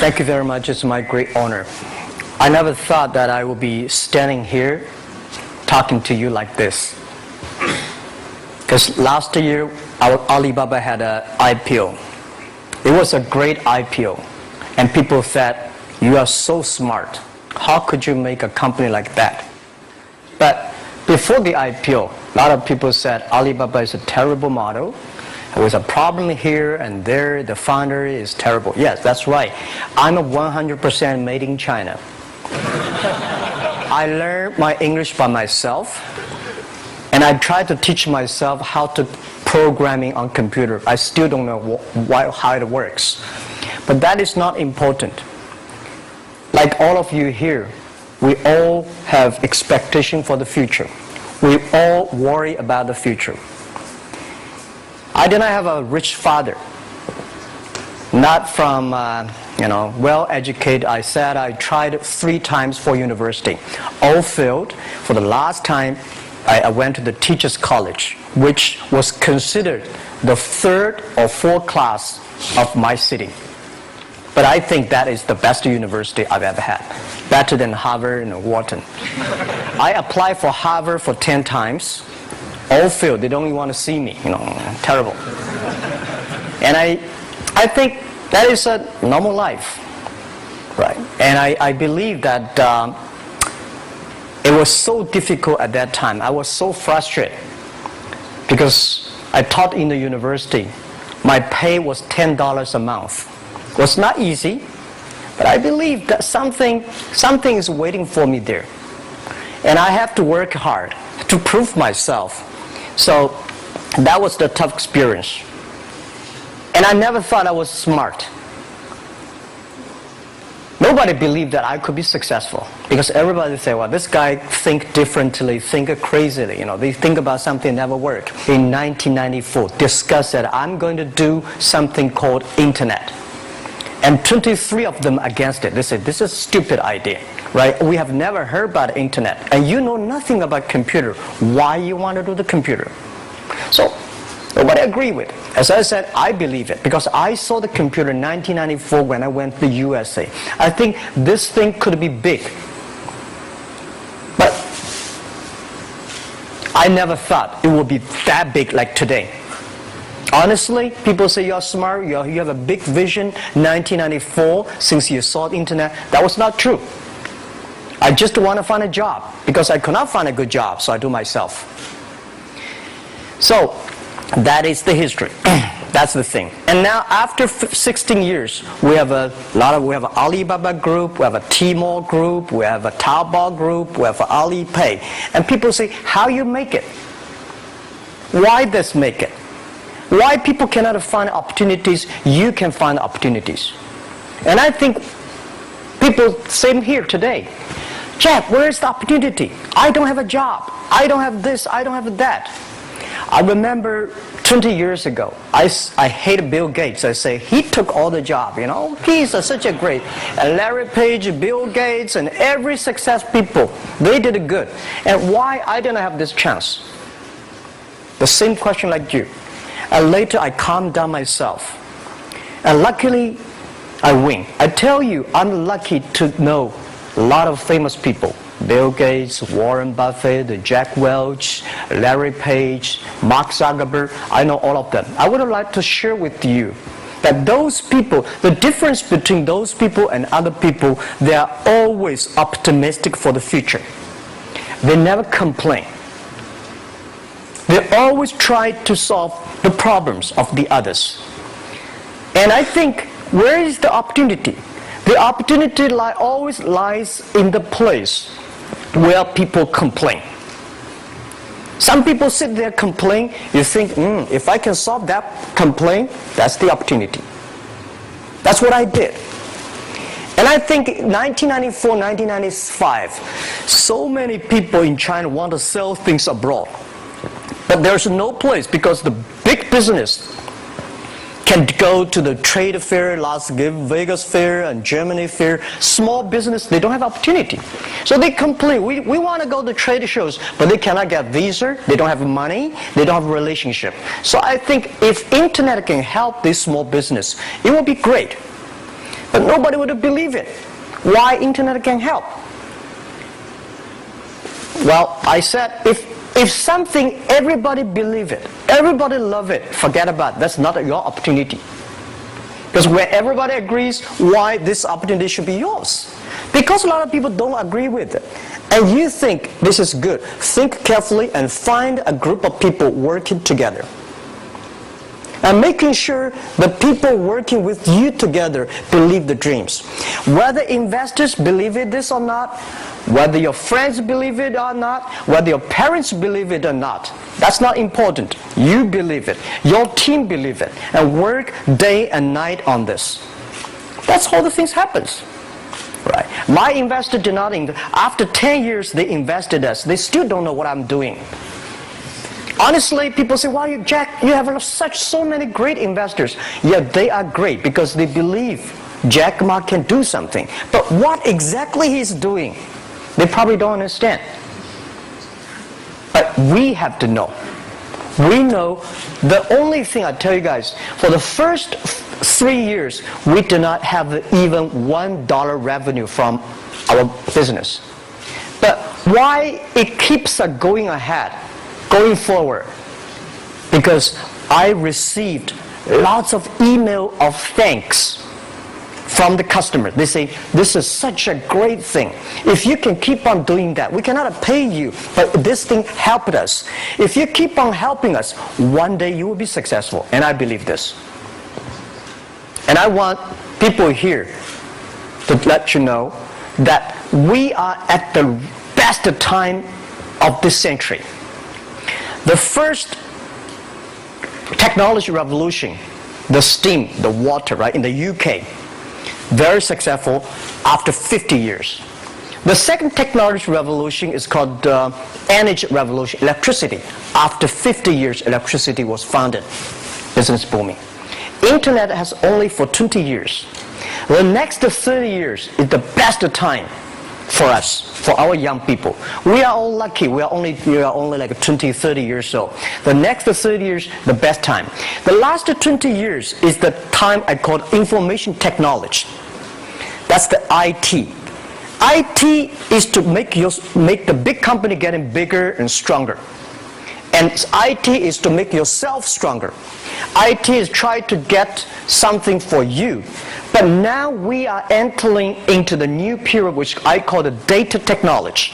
Thank you very much. It's my great honor. I never thought that I would be standing here talking to you like this. Because last year, our Alibaba had an IPO. It was a great IPO. And people said, you are so smart. How could you make a company like that? But before the IPO, a lot of people said Alibaba is a terrible model. There was a problem here and there. The founder is terrible. Yes, that's right. I'm a 100% made in China. I learned my English by myself. And I tried to teach myself how to programming on computer. I still don't know how it works. But that is not important. Like all of you here, we all have expectation for the future. We all worry about the future. I did not have a rich father. Not from, well-educated. I said I tried 3 times for university. All failed. For the last time, I went to the teachers' college, which was considered the 3rd or 4th class of my city. But I think that is the best university I've ever had. Better than Harvard and Wharton. I applied for Harvard for 10 times. All failed. They don't even want to see me. Terrible. And I think that is a normal life. Right? And I believe that it was so difficult at that time. I was so frustrated because I taught in the university. My pay was $10 a month. It was not easy, but I believe that something is waiting for me there. And I have to work hard to prove myself. So that was the tough experience. And I never thought I was smart. Nobody believed that I could be successful because everybody say, well, this guy think differently, think crazily. They think about something never work. In 1994, discussed that I'm going to do something called internet. And 23 of them against it. They said, this is a stupid idea, right? We have never heard about internet. And you know nothing about computer. Why you want to do the computer? So nobody agreed with it. As I said, I believe it because I saw the computer in 1994 when I went to the USA. I think this thing could be big. But I never thought it would be that big like today. Honestly, people say you're smart, you have a big vision. 1994, since you saw the internet, that was not true. I just want to find a job because I could not find a good job, so I do myself. So that is the history. That's the thing. And now after 16 years, we have an Alibaba group, we have a Tmall group, we have a Taobao group, we have Alipay. And people say, how you make it? Why this make it? Why people cannot find opportunities, you can find opportunities. And I think people, same here today. Jack, where is the opportunity? I don't have a job. I don't have this, I don't have that. I remember 20 years ago, I hated Bill Gates. I say, he took all the job, He's such a great. Larry Page, Bill Gates, and every success people, they did it good. And why I didn't have this chance? The same question like you. And later I calmed down myself. And luckily, I win. I tell you, I'm lucky to know a lot of famous people. Bill Gates, Warren Buffett, Jack Welch, Larry Page, Mark Zuckerberg. I know all of them. I would like to share with you that those people, the difference between those people and other people, they are always optimistic for the future. They never complain. They always try to solve the problems of the others. And I think, where is the opportunity? The opportunity always lies in the place where people complain. Some people sit there complain. You think, if I can solve that complaint, that's the opportunity. That's what I did. And I think 1994, 1995, so many people in China want to sell things abroad. But there's no place because the big business can go to the trade fair, Las Vegas fair and Germany fair. Small business, they don't have opportunity. So they complain, we want to go to trade shows, but they cannot get visa, they don't have money, they don't have a relationship. So I think if internet can help this small business, it will be great. But nobody would believe it. Why internet can help? Well, I said, if something, everybody believe it, everybody love it, forget about it. That's not your opportunity. Because when everybody agrees, why this opportunity should be yours? Because a lot of people don't agree with it. And you think this is good. Think carefully and find a group of people working together. And making sure the people working with you together believe the dreams. Whether investors believe it this or not, whether your friends believe it or not, whether your parents believe it or not, that's not important. You believe it. Your team believe it. And work day and night on this. That's how the things happens. Right. My investor did not after 10 years they invested us. They still don't know what I'm doing. Honestly, people say, "Why, Jack, you have so many great investors." Yeah, they are great because they believe Jack Ma can do something. But what exactly he's doing, they probably don't understand. But we have to know. We know the only thing I tell you guys, for the first 3 years, we do not have even $1 revenue from our business. But why it keeps us going ahead, going forward? Because I received lots of email of thanks from the customer. They say, "This is such a great thing. If you can keep on doing that, we cannot pay you, but this thing helped us. If you keep on helping us, one day you will be successful." And I believe this. And I want people here to let you know that we are at the best time of this century. The first technology revolution, the steam, the water, right, in the UK, very successful after 50 years. The second technology revolution is called energy revolution, electricity. After 50 years, electricity was founded, business booming. Internet has only for 20 years. The next 30 years is the best time for us, for our young people. We are all lucky. We are only like 20, 30 years old. The next 30 years, the best time. The last 20 years is the time I call information technology. That's the IT. IT is to make the big company getting bigger and stronger. And IT is to make yourself stronger. IT is trying to get something for you. But now we are entering into the new period which I call the data technology.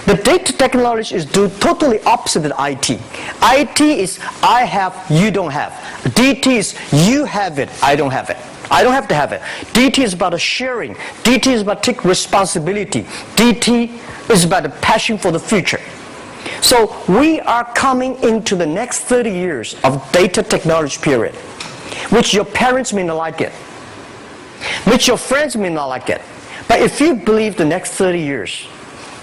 The data technology is totally opposite of IT. IT is I have, you don't have. DT is you have it, I don't have it. I don't have to have it. DT is about sharing. DT is about taking responsibility. DT is about the passion for the future. So we are coming into the next 30 years of data technology period, which your parents may not like it, which your friends may not like it. But if you believe the next 30 years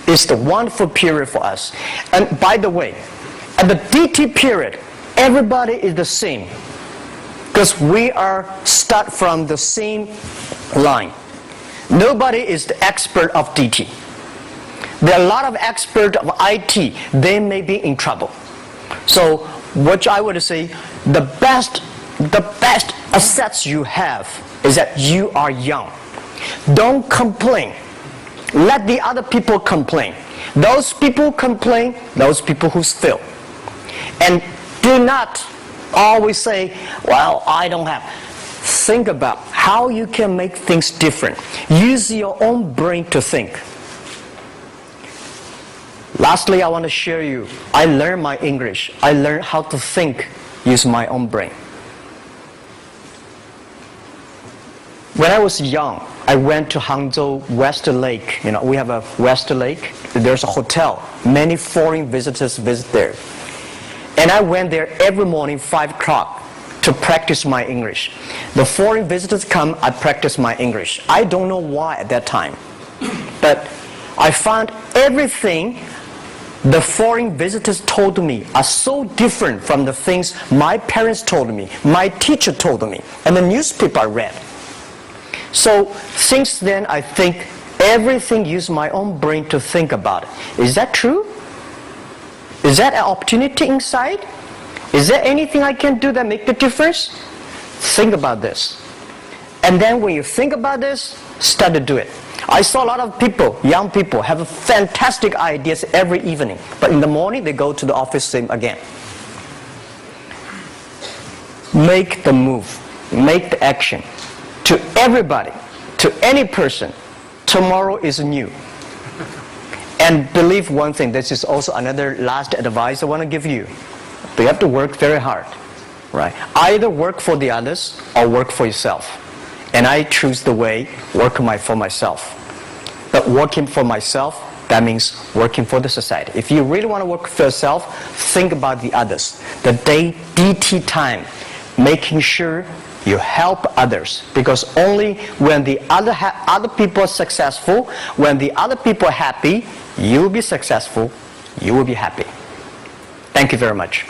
is the wonderful period for us. And by the way, at the DT period, everybody is the same because we are start from the same line. Nobody is the expert of DT. There are a lot of experts of IT. They may be in trouble. So what I would say, the best assets you have is that you are young. Don't complain. Let the other people complain. Those people complain, those people who fail. And do not always say, "Well, I don't have." Think about how you can make things different. Use your own brain to think. Lastly, I want to share you, I learned my English. I learned how to think using my own brain. When I was young, I went to Hangzhou West Lake. You know, we have a West Lake. There's a hotel. Many foreign visitors visit there. And I went there every morning, 5 o'clock, to practice my English. The foreign visitors come, I practice my English. I don't know why at that time. But I found everything the foreign visitors told me are so different from the things my parents told me, my teacher told me, and the newspaper I read. So since then, I think everything use my own brain to think about it. Is that true? Is that an opportunity inside? Is there anything I can do that make the difference? Think about this. And then when you think about this, start to do it. I saw a lot of people, young people, have fantastic ideas every evening. But in the morning, they go to the office same again. Make the move. Make the action. To everybody, to any person, tomorrow is new. And believe one thing, this is also another last advice I want to give you. You have to work very hard. Right? Either work for the others or work for yourself. And I choose the way, work for myself. But working for myself, that means working for the society. If you really want to work for yourself, think about the others. The DT time, making sure you help others. Because only when the other people are successful, when the other people are happy, you will be successful, you will be happy. Thank you very much.